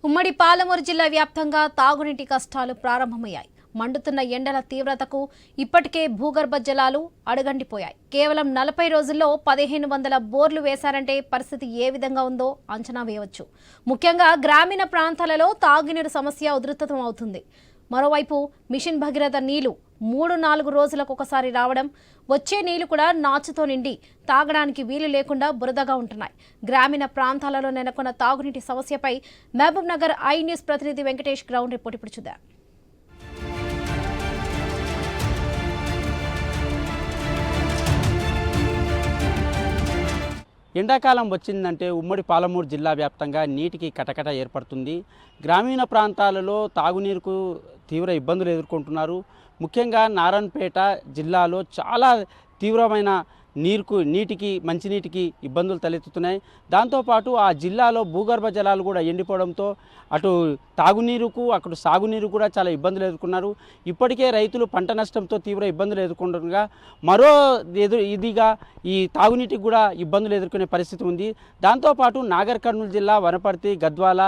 ఉమ్మడి పాలమూరు జిల్లా వ్యాప్తంగా తాగునీటి కష్టాలు ప్రారంభమయ్యాయి. మండుతున్న ఎండల తీవ్రతకు ఇప్పటికే భూగర్భ జలాలు అడుగంటిపోయాయి. కేవలం 40 రోజుల్లో 1500 బోర్లు వేశారంటే పరిస్థితి ఏ విధంగా ఉందో అంచనా వేయవచ్చు. ముఖ్యంగా గ్రామీణ ప్రాంతాలలో తాగునీరు సమస్య ఉధృతం అవుతుంది. మరోవైపు మిషన్ భగీరథ నీళ్లు 3-4 రోజులకు ఒకసారి రావడం, వచ్చే నీళ్లు కూడా నాచుతో నిండి తాగడానికి వీలు లేకుండా బురదగా ఉంటున్నాయి. గ్రామీణ ప్రాంతాలలో నెలకొన్న తాగునీటి సమస్యపై మహబూబ్ నగర్ ఐ న్యూస్ ప్రతినిధి వెంకటేష్ గ్రౌండ్ రిపోర్ట్ ఇప్పుడు చూద్దాం. ఎండాకాలం వచ్చిందంటే ఉమ్మడి పాలమూరు జిల్లా వ్యాప్తంగా నీటికి కటకట ఏర్పడుతుంది. గ్రామీణ ప్రాంతాలలో తాగునీరుకు తీవ్ర ఇబ్బందులు ఎదుర్కొంటున్నారు. ముఖ్యంగా నారాయణపేట జిల్లాలో చాలా తీవ్రమైన నీటికి మంచినీటికి ఇబ్బందులు తలెత్తుతున్నాయి. దాంతోపాటు ఆ జిల్లాలో భూగర్భ జలాలు కూడా ఎండిపోవడంతో అటు తాగునీరుకు అక్కడ సాగునీరు కూడా చాలా ఇబ్బందులు ఎదుర్కొన్నారు. ఇప్పటికే రైతులు పంట నష్టంతో తీవ్ర ఇబ్బందులు ఎదుర్కొంటుండగా మరో ఇదిగా ఈ తాగునీటికి కూడా ఇబ్బందులు ఎదుర్కొనే పరిస్థితి ఉంది. దాంతోపాటు నాగర్ కర్నూలు జిల్లా, వనపర్తి, గద్వాల,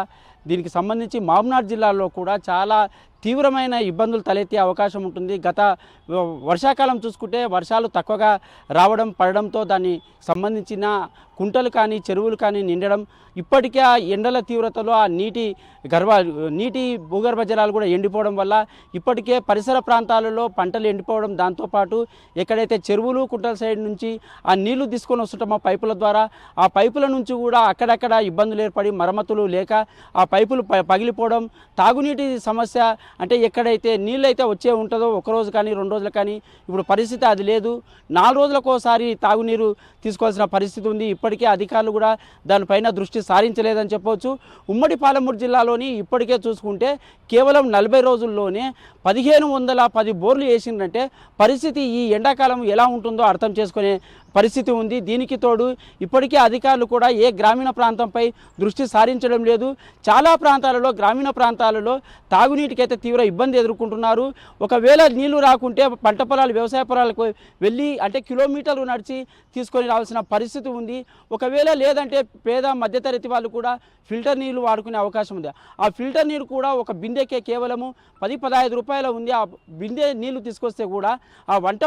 దీనికి సంబంధించి మహబూబ్నగర్ జిల్లాలో కూడా చాలా తీవ్రమైన ఇబ్బందులు తలెత్తే అవకాశం ఉంటుంది. గత వర్షాకాలం చూసుకుంటే వర్షాలు తక్కువగా పడడంతో దాన్ని సంబంధించిన కుంటలు కానీ చెరువులు కానీ నిండడం, ఇప్పటికే ఆ ఎండల తీవ్రతలో ఆ నీటి భూగర్భ జలాలు కూడా ఎండిపోవడం వల్ల ఇప్పటికే పరిసర ప్రాంతాలలో పంటలు ఎండిపోవడం, దాంతోపాటు ఎక్కడైతే చెరువులు కుంటల సైడ్ నుంచి ఆ నీళ్లు తీసుకొని వస్తుంటామో పైపుల ద్వారా, ఆ పైపుల నుంచి కూడా అక్కడక్కడ ఇబ్బందులు ఏర్పడి మరమ్మతులు లేక ఆ పైపులు పగిలిపోవడం, తాగునీటి సమస్య అంటే ఎక్కడైతే నీళ్ళు అయితే వచ్చే ఉంటుందో ఒకరోజు కానీ 2 రోజులు కానీ ఇప్పుడు పరిస్థితి అది లేదు. 4 రోజులకోసారి తాగునీరు తీసుకోవాల్సిన పరిస్థితి ఉంది. ఇప్పటికే అధికారులు కూడా దానిపైన దృష్టి సారించలేదని చెప్పవచ్చు. ఉమ్మడి పాలమూరు జిల్లాలోని ఇప్పటికే చూసుకుంటే కేవలం 40 రోజుల్లోనే 1510 బోర్లు వేసిందంటే పరిస్థితి ఈ ఎండాకాలం ఎలా ఉంటుందో అర్థం చేసుకునే పరిస్థితి ఉంది. దీనికి తోడు ఇప్పటికే అధికారులు కూడా ఏ గ్రామీణ ప్రాంతంపై దృష్టి సారించడం లేదు. చాలా ప్రాంతాలలో గ్రామీణ ప్రాంతాలలో తాగునీటికైతే తీవ్ర ఇబ్బంది ఎదుర్కొంటున్నారు. ఒకవేళ నీళ్లు రాకుంటే పంట పొలాలు, వ్యవసాయ పొలాలకు వెళ్ళి అంటే కిలోమీటర్లు నడిచి తీసుకొని రావాల్సిన పరిస్థితి ఉంది. ఒకవేళ లేదంటే పేద మధ్యతరగతి వాళ్ళు కూడా ఫిల్టర్ నీళ్లు వాడుకునే అవకాశం ఉంది. ఆ ఫిల్టర్ నీరు కూడా ఒక బిందెకే కేవలము 10-15 రూపాయలు ఉంది. ఆ బిందె నీళ్లు తీసుకొస్తే కూడా ఆ వంట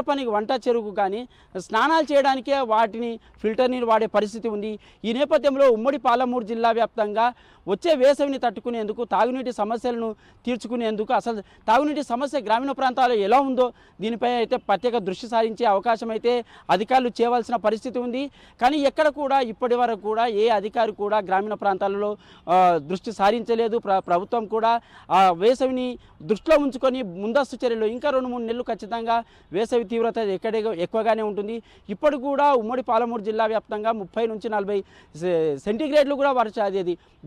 చెరుకు కానీ స్నానాలు చేయడానికే వాటిని ఫిల్టర్ నీరు వాడే పరిస్థితి ఉంది. ఈ నేపథ్యంలో ఉమ్మడి పాలమూరు జిల్లా వ్యాప్తంగా వచ్చే వేసవిని తట్టుకునేందుకు, తాగునీటి సమస్యలను తీర్చుకునేందుకు, అసలు తాగునీటి సమస్య గ్రామీణ ప్రాంతాల్లో ఎలా ఉందో దీనిపై అయితే ప్రత్యేక దృష్టి సారించే అవకాశం అయితే అధికారులు చేయవలసిన పరిస్థితి ఉంది. కానీ ఎక్కడ కూడా ఇప్పటి వరకు కూడా ఏ అధికారి కూడా గ్రామీణ ప్రాంతాలలో దృష్టి సారించలేదు. ప్రభుత్వం కూడా ఆ వేసవిని దృష్టిలో ఉంచుకొని ముందస్తు చర్యలు ఇంకా 2-3 నెలలు ఖచ్చితంగా వేసవి తీవ్రత ఎక్కువగానే ఉంటుంది. ఇప్పుడు కూడా ఉమ్మడి పాలమూరు జిల్లా వ్యాప్తంగా 30 నుంచి 40 సెంటీగ్రేడ్లు కూడా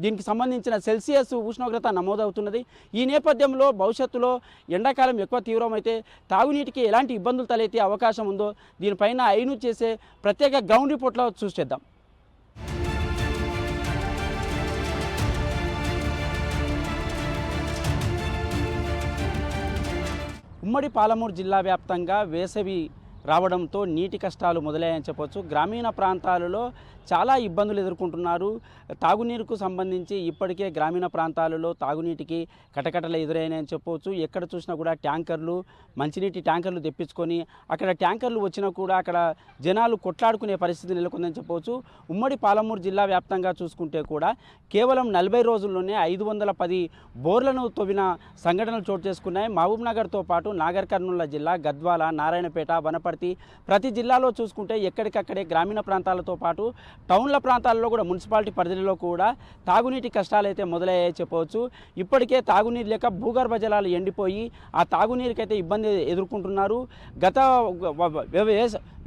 దీనికి సంబంధించిన సెల్సియస్ ఉష్ణోగ్రత నమోదవుతున్నది. ఈ నేపథ్యంలో భవిష్యత్తులో ఎండాకాలం ఎక్కువ తీవ్రమైతే తాగునీటికి ఎలాంటి ఇబ్బందులు తలెత్తే అవకాశం ఉందో దీనిపైన ఐను చేసే ప్రత్యేక గ్రౌండ్ రిపోర్ట్లో చూసేద్దాం. ఉమ్మడి పాలమూరు జిల్లా వ్యాప్తంగా వేసవి రావడంతో నీటి కష్టాలు మొదలయ్యాయని చెప్పవచ్చు. గ్రామీణ ప్రాంతాలలో చాలా ఇబ్బందులు ఎదుర్కొంటున్నారు. తాగునీరుకు సంబంధించి ఇప్పటికే గ్రామీణ ప్రాంతాలలో తాగునీటికి కటకటలు ఎదురైనాయని చెప్పవచ్చు. ఎక్కడ చూసినా కూడా మంచినీటి ట్యాంకర్లు తెప్పించుకొని అక్కడ ట్యాంకర్లు వచ్చినా కూడా అక్కడ జనాలు కొట్లాడుకునే పరిస్థితి నెలకొందని చెప్పవచ్చు. ఉమ్మడి పాలమూరు జిల్లా వ్యాప్తంగా చూసుకుంటే కూడా కేవలం 40 రోజుల్లోనే 510 బోర్లను తవ్విన సంఘటనలు చోటు చేసుకున్నాయి. మహబూబ్ నగర్తో పాటు నాగర్ కర్నూలు జిల్లా, గద్వాల, నారాయణపేట, వనపర్తి ప్రతి జిల్లాలో చూసుకుంటే ఎక్కడికక్కడే గ్రామీణ ప్రాంతాలతో పాటు టౌన్ల ప్రాంతాల్లో కూడా మున్సిపాలిటీ పరిధిలో కూడా తాగునీటి కష్టాలు అయితే మొదలయ్యాయని చెప్పవచ్చు. ఇప్పటికే తాగునీరు లేక భూగర్భ జలాలు ఎండిపోయి ఆ తాగునీరుకైతే ఇబ్బంది ఎదుర్కొంటున్నారు. గత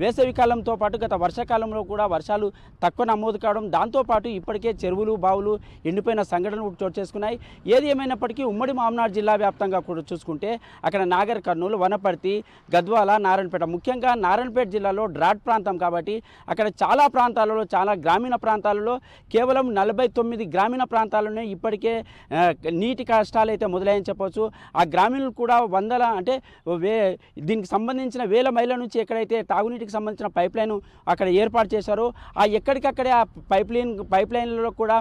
వేసవి కాలంతో పాటు గత వర్షాకాలంలో కూడా వర్షాలు తక్కువ నమోదు కావడం, దాంతోపాటు ఇప్పటికే చెరువులు, బావులు ఎండిపోయిన సంఘటనలు చోటు చేసుకున్నాయి. ఏది ఏమైనప్పటికీ ఉమ్మడి మహబూబ్నగర్ జిల్లా వ్యాప్తంగా కూడా చూసుకుంటే అక్కడ నాగర్ కర్నూలు, వనపర్తి, గద్వాల, నారాయణపేట, ముఖ్యంగా నారాయణపేట జిల్లాలో డ్రాట్ ప్రాంతం కాబట్టి అక్కడ చాలా ప్రాంతాలలో చాలా గ్రామీణ ప్రాంతాలలో కేవలం 49 గ్రామీణ ప్రాంతాల్లోనే ఇప్పటికే నీటి కష్టాలు అయితే మొదలయ్యని చెప్పవచ్చు. ఆ గ్రామీణులు కూడా వందల అంటే దీనికి సంబంధించిన వేల మైళ్ళ నుంచి ఎక్కడైతే తాగునీటికి సంబంధించిన పైప్ లైన్ అక్కడ ఏర్పాటు చేశారో ఆ ఎక్కడికక్కడే ఆ పైప్ లైన్లలో కూడా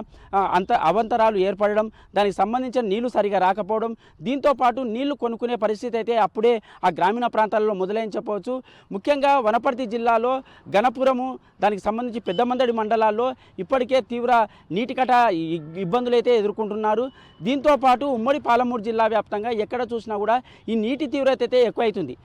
అవంతరాలు ఏర్పడడం, దానికి సంబంధించిన నీళ్లు సరిగా రాకపోవడం, దీంతో పాటు నీళ్లు కొనుక్కునే పరిస్థితి అయితే అప్పుడే ఆ గ్రామీణ ప్రాంతాలలో మొదలైన చెప్పవచ్చు. ముఖ్యంగా వనపర్తి జిల్లాలో గణపురము, దానికి సంబంధించి పెద్దమందడి మండలాల్లో ఇప్పటికే తీవ్ర నీటి కట ఇబ్బందులు అయితే ఎదుర్కొంటున్నారు. దీంతో పాటు ఉమ్మడి పాలమూరు జిల్లా వ్యాప్తంగా ఎక్కడ చూసినా కూడా ఈ నీటి తీవ్రత అయితే ఎక్కువైతుంది.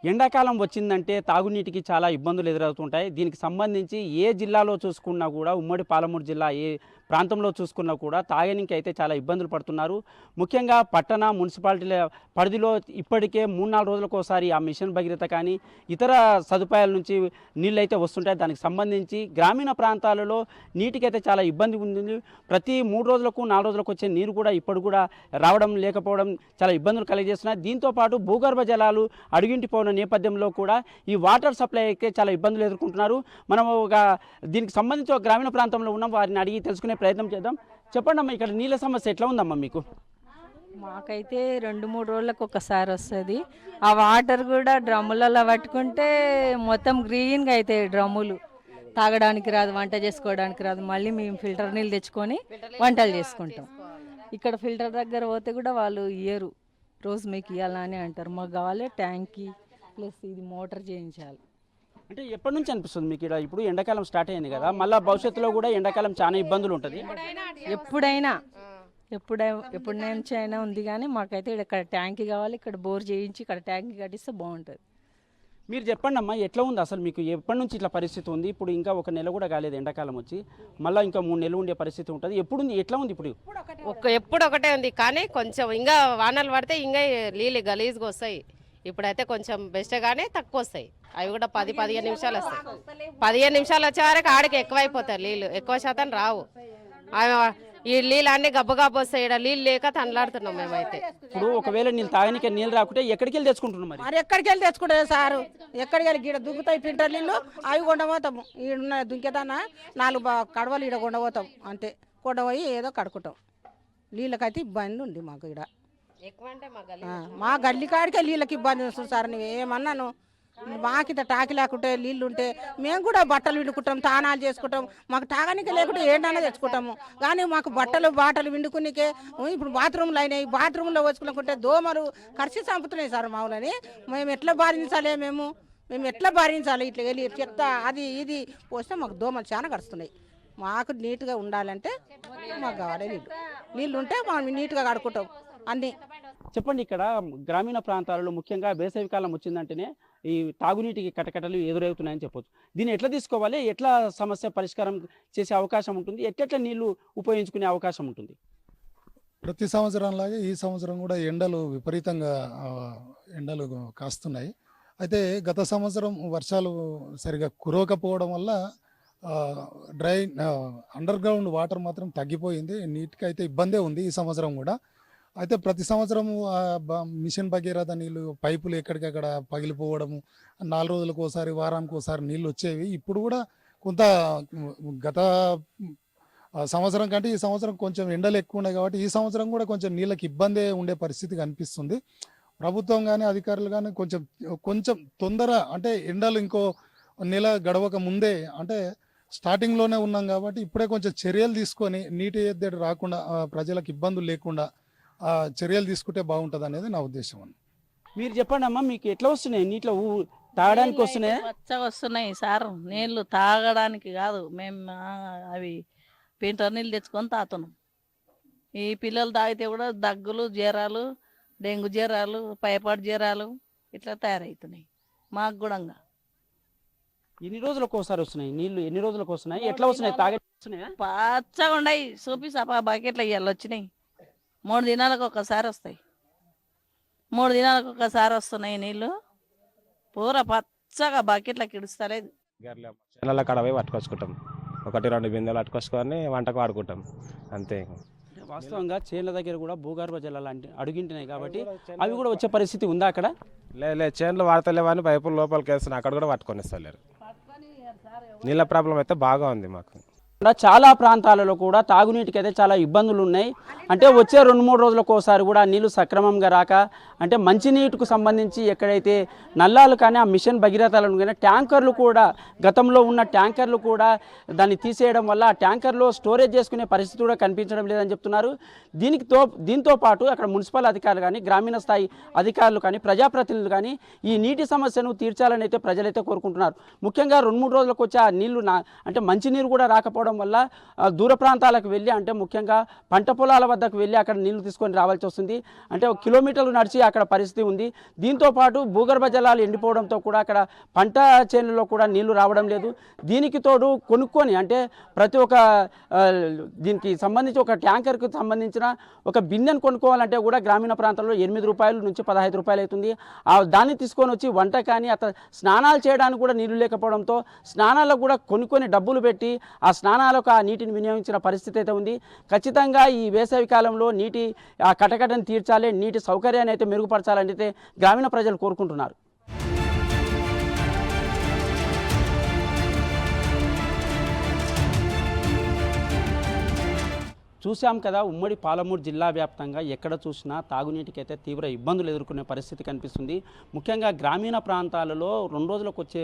ఎండాకాలం వచ్చిందంటే తాగునీటికి చాలా ఇబ్బందులు ఎదురవుతుంటాయి. దీనికి సంబంధించి ఏ జిల్లాలో చూసుకున్నా కూడా, ఉమ్మడి పాలమూరు జిల్లా ఏ ప్రాంతంలో చూసుకున్నా కూడా తాగనీకి అయితే చాలా ఇబ్బందులు పడుతున్నారు. ముఖ్యంగా పట్టణ మున్సిపాలిటీల పరిధిలో ఇప్పటికే 3-4 రోజులకు ఒకసారి ఆ మిషన్ భగీరథ కానీ ఇతర సదుపాయాల నుంచి నీళ్ళు అయితే వస్తుంటాయి. దానికి సంబంధించి గ్రామీణ ప్రాంతాలలో నీటికి అయితే చాలా ఇబ్బంది ఉంది. ప్రతి 3 రోజులకు 4 రోజులకు వచ్చే నీరు కూడా ఇప్పుడు కూడా రావడం లేకపోవడం చాలా ఇబ్బందులు కలిగజేస్తున్నాయి. దీంతోపాటు భూగర్భ జలాలు అడుగింటిపోయిన నేపథ్యంలో కూడా ఈ వాటర్ సప్లై అయితే చాలా ఇబ్బందులు ఎదుర్కొంటున్నారు. మనం దీనికి సంబంధించి ఒక గ్రామీణ ప్రాంతంలో ఉన్న వారిని అడిగి తెలుసుకునే ప్రయత్నం చేద్దాం. చెప్పండి అమ్మా, ఇక్కడ నీళ్ళ సమస్య ఎట్లా ఉందమ్మా మీకు? మాకైతే 2-3 రోజులకు ఒకసారి వస్తుంది. ఆ వాటర్ కూడా డ్రమ్ములలో పట్టుకుంటే మొత్తం గ్రీన్గా అవుతాయి డ్రమ్ములు. తాగడానికి రాదు, వంట చేసుకోవడానికి రాదు. మళ్ళీ మేము ఫిల్టర్ నీళ్ళు తెచ్చుకొని వంటలు చేసుకుంటాం. ఇక్కడ ఫిల్టర్ దగ్గర పోతే కూడా వాళ్ళు ఇయ్యరు, రోజు మీకు ఇవ్వాలని అంటారు. మాకు కావాలి ట్యాంకీ ప్లస్ ఇది మోటార్ చేయించాలి. అంటే ఎప్పటి నుంచి అనిపిస్తుంది మీకు ఇక్కడ? ఇప్పుడు ఎండాకాలం స్టార్ట్ అయింది కదా, మళ్ళీ భవిష్యత్తులో కూడా ఎండాకాలం చాలా ఇబ్బందులు ఉంటుంది. ఎప్పుడు నుంచి అయినా ఉంది, కానీ మాకైతే ఇక్కడ ట్యాంకీ కావాలి. ఇక్కడ బోర్ చేయించి ఇక్కడ ట్యాంకీ కట్టిస్తే బాగుంటుంది. మీరు చెప్పండి అమ్మా, ఎట్లా ఉంది అసలు మీకు? ఎప్పటి నుంచి ఇట్లా పరిస్థితి ఉంది? ఇప్పుడు ఇంకా 1 నెల కూడా కాలేదు ఎండాకాలం వచ్చి, మళ్ళీ ఇంకా 3 నెలలు ఉండే పరిస్థితి ఉంటుంది. ఎప్పుడు ఎట్లా ఉంది ఇప్పుడు? ఎప్పుడు ఒకటే ఉంది, కానీ కొంచెం ఇంకా వానలు పడితే ఇంకా నీళ్ళు గలీజ్గా వస్తాయి. ఇప్పుడైతే కొంచెం బెస్ట్ గానే తక్కువ వస్తాయి. అవి కూడా 10-15 నిమిషాలు వస్తాయి. 15 నిమిషాలు వచ్చే వరకు ఆడికి ఎక్కువైపోతాయి నీళ్ళు, ఎక్కువ శాతం రావు. ఈ నీళ్ళు అన్ని గబ్బగబ్బు వస్తాయి. ఇక్కడ నీళ్ళు లేక తనలాడుతున్నాం మేమైతే. ఇప్పుడు ఒకవేళ నీళ్ళు తాగడానికి నీళ్ళు రాకుంటే ఎక్కడికి వెళ్ళి తెచ్చుకుంటున్నాం? మరి ఎక్కడికి వెళ్ళి తెచ్చుకుంటే సారు, ఎక్కడికి వెళ్ళి గీడ దుంకుతాయి ఫిల్టర్ నీళ్ళు, అవి కొండపోతాము. ఈడున్న దుంకేదానా 4 కడవలు ఈడ కొండపోతాం, అంతే. కొండపోయి ఏదో కడుకుంటాం. నీళ్ళకైతే ఇబ్బంది ఉంది మాకు ఇక్కడ. మా గల్లి కాడికే నీళ్ళకి ఇబ్బంది వస్తుంది సార్. నువ్వు ఏమన్నాను, మాకింత టాకి లేకుంటే నీళ్ళు ఉంటే మేము కూడా బట్టలు విండుకుంటాం, తానాలు చేసుకుంటాం. మాకు తాగనికే లేకుంటే ఏంటన్నా తెచ్చుకుంటాము. కానీ మాకు బాటలు విండుకునికే ఇప్పుడు బాత్రూమ్లు అయినాయి. బాత్రూంలో వచ్చుకుంటే దోమలు కరిచి చంపుతున్నాయి సార్ మావులని. మేము ఎట్లా భారించాలి? మేము ఎట్లా భారించాలి? ఇట్లా వెళ్ళి చెత్త అది ఇది పోస్తే మాకు దోమలు చాలా కరుస్తున్నాయి. మాకు నీట్గా ఉండాలంటే మాకు కావాలి నీళ్ళు ఉంటే మనం నీట్గా కడుకుంటాం అన్నీ. చెప్పండి, ఇక్కడ గ్రామీణ ప్రాంతాలలో ముఖ్యంగా వేసవి కాలం వచ్చిందంటేనే ఈ తాగునీటికి కటకటలు ఎదురవుతున్నాయని చెప్పొచ్చు. దీన్ని ఎట్లా తీసుకోవాలి? ఎట్లా సమస్య పరిష్కారం చేసే అవకాశం ఉంటుంది? ఎట్లా నీళ్లు ఉపయోగించుకునే అవకాశం ఉంటుంది? ప్రతి సంవత్సరంలాగే ఈ సంవత్సరం కూడా ఎండలు విపరీతంగా కాస్తున్నాయి. అయితే గత సంవత్సరం వర్షాలు సరిగా కురవకపోవడం వల్ల అండర్ గ్రౌండ్ వాటర్ మాత్రం తగ్గిపోయింది. నీటికి అయితే ఇబ్బందే ఉంది ఈ సంవత్సరం కూడా. అయితే ప్రతి సంవత్సరం మిషన్ భగీరథ నీళ్ళు పైపులు ఎక్కడికక్కడ పగిలిపోవడము, 4 రోజులకు ఒకసారి వారానికి ఒకసారి నీళ్ళు వచ్చేవి. ఇప్పుడు కూడా కొంత గత సంవత్సరం కంటే ఈ సంవత్సరం కొంచెం ఎండలు ఎక్కువ ఉన్నాయి కాబట్టి ఈ సంవత్సరం కూడా కొంచెం నీళ్ళకి ఇబ్బందే ఉండే పరిస్థితి కనిపిస్తుంది. ప్రభుత్వం కానీ అధికారులు కానీ కొంచెం తొందర, అంటే ఎండలు ఇంకో నెల గడవక ముందే, అంటే స్టార్టింగ్లోనే ఉన్నాం కాబట్టి ఇప్పుడే కొంచెం చర్యలు తీసుకొని నీటి ఎద్దడి రాకుండా ప్రజలకు ఇబ్బందులు లేకుండా చర్యలు తీసుకుంటే బాగుంటుంది అనేది నా ఉద్దేశం. మీరు చెప్పండి అమ్మా, మీకు ఎట్లా వస్తున్నాయి నీటిలో? తాగడానికి వస్తున్నాయి? పచ్చగా వస్తున్నాయి సార్. నీళ్ళు తాగడానికి కాదు, మేము అవి ఫిల్టర్ నీళ్ళు తెచ్చుకొని తాగుతున్నాం. ఈ పిల్లలు తాగితే కూడా దగ్గులు, జ్వరాలు, డెంగ్యూ జ్వరాలు, పైపాడు జ్వరాలు ఇట్లా తయారవుతున్నాయి మాకు కూడా. ఎన్ని రోజులకు ఒకసారి వస్తున్నాయి నీళ్లు? ఎన్ని రోజులకు వస్తున్నాయి? ఎట్లా వస్తున్నాయి? తాగే వస్తున్నాయా? పచ్చగా ఉన్నాయి. చూపి సపా బకెట్లు ఇవాళ వచ్చినాయి. 3 దినాలకు ఒకసారి వస్తాయి. 3 దినాలకు ఒకసారి వస్తున్నాయి నీళ్ళు. పూర పచ్చగా బకెట్లకి ఇడుస్తలేదు. చేనుల కాడ పోయి పట్టుకొచ్చుకుంటాం. 1-2 బిందెలు పట్టుకొచ్చుకొని వంటకు వాడుకుంటాం అంతే. వాస్తవంగా చేన్ల దగ్గర కూడా భూగర్భ జలాలు అంటే అడుగింటున్నాయి కాబట్టి అవి కూడా వచ్చే పరిస్థితి ఉందా అక్కడ? లేదు చేనులు వాడతలేవని పైపులు లోపలికి వేస్తున్నాయి, అక్కడ కూడా పట్టుకొని ఇస్తలేరు. నీళ్ళ ప్రాబ్లం అయితే బాగా ఉంది మాకు. చాలా ప్రాంతాలలో కూడా తాగునీటికి అయితే చాలా ఇబ్బందులు ఉన్నాయి. అంటే వచ్చే 2-3 రోజులకు ఒకసారి కూడా నీళ్లు సక్రమంగా రాక, అంటే మంచినీటికి సంబంధించి ఎక్కడైతే నల్లాలు కానీ ఆ మిషన్ భగీరథలను కానీ ట్యాంకర్లు కూడా గతంలో ఉన్న ట్యాంకర్లు కూడా దాన్ని తీసేయడం వల్ల ఆ ట్యాంకర్లో స్టోరేజ్ చేసుకునే పరిస్థితి కూడా కనిపించడం లేదని చెప్తున్నారు. దీంతో పాటు అక్కడ మున్సిపల్ అధికారులు కానీ గ్రామీణ స్థాయి అధికారులు కానీ ప్రజాప్రతినిధులు కానీ ఈ నీటి సమస్యను తీర్చాలని అయితే ప్రజలైతే కోరుకుంటున్నారు. ముఖ్యంగా 2-3 రోజులకు వచ్చి ఆ నీళ్లు అంటే మంచినీరు కూడా రాకపోవడం వల్ల దూర ప్రాంతాలకు వెళ్ళి, అంటే ముఖ్యంగా పంట పొలాల వద్దకు వెళ్ళి అక్కడ నీళ్లు తీసుకొని రావాల్సి వస్తుంది. అంటే 1 కిలోమీటర్లు నడిచి అక్కడ పరిస్థితి ఉంది. దీంతో పాటు భూగర్భ జలాలు ఎండిపోవడంతో కూడా అక్కడ పంట చేనులలో కూడా నీళ్లు రావడం లేదు. దీనికి తోడు కొనుక్కొని, అంటే ప్రతి ఒక్క దీనికి సంబంధించి ఒక ట్యాంకర్కి సంబంధించిన ఒక బిందెను కొనుక్కోవాలంటే కూడా గ్రామీణ ప్రాంతాల్లో 8 రూపాయల నుంచి 15 రూపాయలు అవుతుంది. దాన్ని తీసుకొని వచ్చి వంట కానీ స్నానాలు చేయడానికి కూడా నీళ్లు లేకపోవడంతో స్నానాలకు కూడా కొనుక్కొని డబ్బులు పెట్టి ఆ స్నానాలకు ఆ నీటిని వినియోగించిన పరిస్థితి అయితే ఉంది. ఖచ్చితంగా ఈ వేసవి కాలంలో నీటి కటకటను తీర్చాలి, నీటి సౌకర్యాన్ని అయితే మెరుగుపరచాలని అయితే గ్రామీణ ప్రజలు కోరుకుంటున్నారు. చూసాం కదా, ఉమ్మడి పాలమూరు జిల్లా వ్యాప్తంగా ఎక్కడ చూసినా తాగునీటికి అయితే తీవ్ర ఇబ్బందులు ఎదుర్కొనే పరిస్థితి కనిపిస్తుంది. ముఖ్యంగా గ్రామీణ ప్రాంతాలలో 2 రోజులకు వచ్చే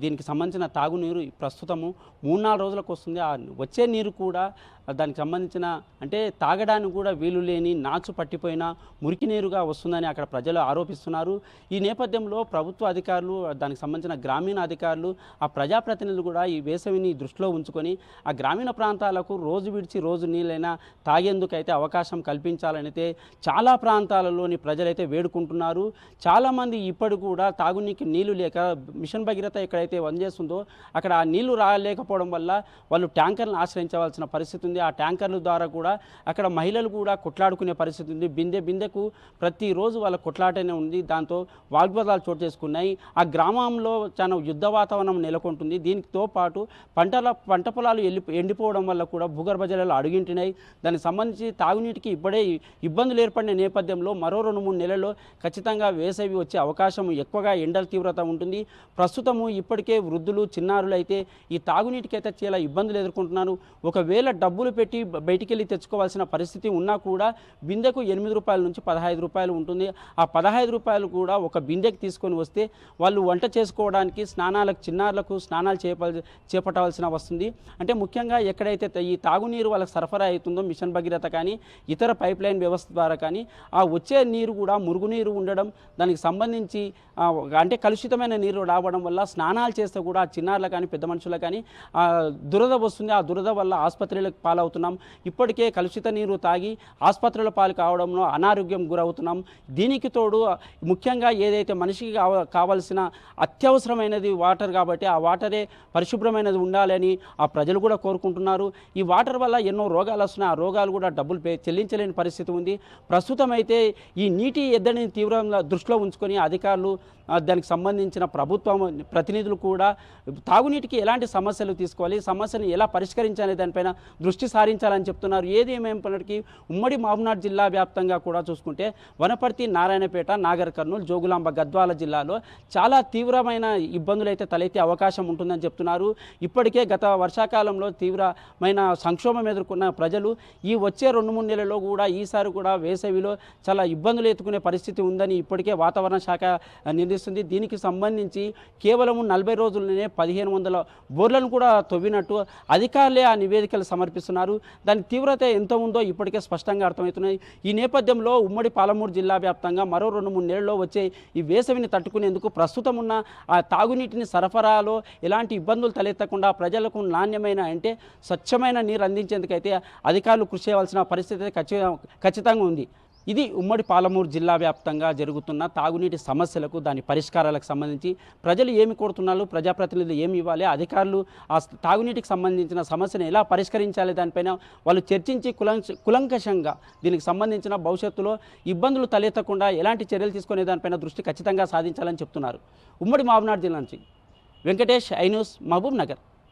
దీనికి సంబంధించిన తాగునీరు ప్రస్తుతము 3-4 రోజులకు వస్తుంది. ఆ వచ్చే నీరు కూడా దానికి సంబంధించిన అంటే తాగడానికి కూడా వీలు లేని నాచు పట్టిపోయిన మురికి నీరుగా వస్తుందని అక్కడ ప్రజలు ఆరోపిస్తున్నారు. ఈ నేపథ్యంలో ప్రభుత్వ అధికారులు, దానికి సంబంధించిన గ్రామీణ అధికారులు, ఆ ప్రజాప్రతినిధులు కూడా ఈ వేసవిని దృష్టిలో ఉంచుకొని ఆ గ్రామీణ ప్రాంతాలకు రోజు విడిచి రోజు నీళ్ళైనా తాగేందుకైతే అవకాశం కల్పించాలని అయితే చాలా ప్రాంతాలలోని ప్రజలైతే వేడుకుంటున్నారు. చాలామంది ఇప్పటి కూడా తాగునీకి నీళ్లు లేక మిషన్ భగీరథ ఎక్కడైతే పనిచేస్తుందో అక్కడ ఆ నీళ్లు రాలేకపోవడం వల్ల వాళ్ళు ట్యాంకర్లను ఆశ్రయించవలసిన పరిస్థితి ఉంది. ఆ ట్యాంకర్ల ద్వారా కూడా అక్కడ మహిళలు కూడా కొట్లాడుకునే పరిస్థితి ఉంది. బిందెకు ప్రతిరోజు వాళ్ళ కొట్లాటనే ఉంది. దాంతో వాగ్వాదాలు చోటు చేసుకున్నాయి. ఆ గ్రామంలో చాలా యుద్ధ వాతావరణం నెలకొంటుంది. దీనితో పాటు పంట పొలాలు ఎండిపోవడం వల్ల కూడా భూగర్భ జలాలు అడుగింటున్నాయి. దానికి సంబంధించి తాగునీటికి ఇప్పుడే ఇబ్బందులు ఏర్పడిన నేపథ్యంలో మరో 2-3 నెలల్లో ఖచ్చితంగా వేసవి వచ్చే అవకాశం ఎక్కువగా ఎండల తీవ్రత ఉంటుంది. ప్రస్తుతము ఇప్పటికే వృద్ధులు, చిన్నారులు అయితే ఈ తాగునీటికి అయితే చాలా ఇబ్బందులు ఎదుర్కొంటున్నారు. ఒకవేళ డబ్బులు పెట్టి బయటికి వెళ్ళి తెచ్చుకోవాల్సిన పరిస్థితి ఉన్నా కూడా బిందెకు 8 రూపాయల నుంచి 15 రూపాయలు ఉంటుంది. ఆ 15 రూపాయలు కూడా ఒక బిందెకి తీసుకొని వస్తే వాళ్ళు వంట చేసుకోవడానికి, చిన్నారులకు స్నానాలు చేపట్టవలసిన వస్తుంది. అంటే ముఖ్యంగా ఎక్కడైతే ఈ తాగునీరు వాళ్ళకి సరఫరా అవుతుందో మిషన్ భగీరథ కానీ ఇతర పైప్ లైన్ వ్యవస్థ ద్వారా కానీ ఆ వచ్చే నీరు కూడా మురుగునీరు ఉండడం, దానికి సంబంధించి అంటే కలుషితమైన నీరు రావడం వల్ల స్నానాలు చేస్తే కూడా చిన్నారులు కానీ పెద్ద మనుషులకు కానీ దురద వస్తుంది. ఆ దురద వల్ల ఆసుపత్రులకు పాలవుతున్నాం. ఇప్పటికే కలుషిత నీరు తాగి ఆసుపత్రుల పాలు కావడంలో అనారోగ్యం గురవుతున్నాం. దీనికి తోడు ముఖ్యంగా ఏదైతే మనిషికి కావాల్సిన అత్యవసరమైనది వాటర్ కాబట్టి ఆ వాటరే పరిశుభ్రమైనది ఉండాలని ఆ ప్రజలు కూడా కోరుకుంటున్నారు. ఈ వాటర్ వల్ల ఎన్నో రోగాలు వస్తున్నాయి. ఆ రోగాలు కూడా డబ్బులు చెల్లించలేని పరిస్థితి ఉంది. ప్రస్తుతం అయితే ఈ నీటి ఎద్దడిని తీవ్రంగా దృష్టిలో ఉంచుకొని అధికారులు, దానికి సంబంధించిన ప్రభుత్వం ప్రతినిధులు కూడా తాగునీటికి ఎలాంటి సమస్యలు తీసుకోవాలి, సమస్యను ఎలా పరిష్కరించాలి దానిపైన దృష్టి సారించాలని చెప్తున్నారు. ఏది ఏమైనప్పటికీ ఉమ్మడి మహబూబ్నగర్ జిల్లా వ్యాప్తంగా కూడా చూసుకుంటే వనపర్తి, నారాయణపేట, నాగర్ కర్నూలు, జోగులాంబ, గద్వాల జిల్లాలో చాలా తీవ్రమైన ఇబ్బందులు అయితే తలెత్తే అవకాశం ఉంటుందని చెప్తున్నారు. ఇప్పటికే గత వర్షాకాలంలో తీవ్రమైన సంక్షోభం ఎదుర్కొన్న ప్రజలు ఈ వచ్చే 2-3 నెలల్లో కూడా ఈసారి కూడా వేసవిలో చాలా ఇబ్బందులు ఎదుర్కొనే పరిస్థితి ఉందని ఇప్పటికే వాతావరణ శాఖ నిర్ణయిస్తుంది. దీనికి సంబంధించి కేవలం 40 రోజుల్లోనే 1500 బోర్లను కూడా తవ్వినట్టు అధికారులే ఆ నివేదికలు సమర్పిస్తున్నారు. దాని తీవ్రత ఎంత ఉందో ఇప్పటికే స్పష్టంగా అర్థమవుతున్నాయి. ఈ నేపథ్యంలో ఉమ్మడి పాలమూరు జిల్లా వ్యాప్తంగా మరో 2-3 నెలల్లో వచ్చే ఈ వేసవిని తట్టుకునేందుకు ప్రస్తుతం ఉన్న ఆ తాగునీటిని సరఫరాలో ఎలాంటి ఇబ్బందులు తలెత్తకుండా ప్రజలకు నాణ్యమైన అంటే స్వచ్ఛమైన నీరు అందించేందుకైతే అధికారులు కృషి చేయవలసిన పరిస్థితి ఖచ్చితంగా ఉంది. ఇది ఉమ్మడి పాలమూరు జిల్లా వ్యాప్తంగా జరుగుతున్న తాగునీటి సమస్యలకు, దాని పరిష్కారాలకు సంబంధించి ప్రజలు ఏమి కోరుతున్నారు, ప్రజాప్రతినిధులు ఏమి ఇవ్వాలి, అధికారులు ఆ తాగునీటికి సంబంధించిన సమస్యను ఎలా పరిష్కరించాలి దానిపైన వాళ్ళు చర్చించి కులంకషంగా దీనికి సంబంధించిన భవిష్యత్తులో ఇబ్బందులు తలెత్తకుండా ఎలాంటి చర్యలు తీసుకునే దానిపైన దృష్టి ఖచ్చితంగా సాధించాలని చెప్తున్నారు. ఉమ్మడి మహబూబ్నగర్ జిల్లా నుంచి వెంకటేష్, ఐ న్యూస్, మహబూబ్ నగర్.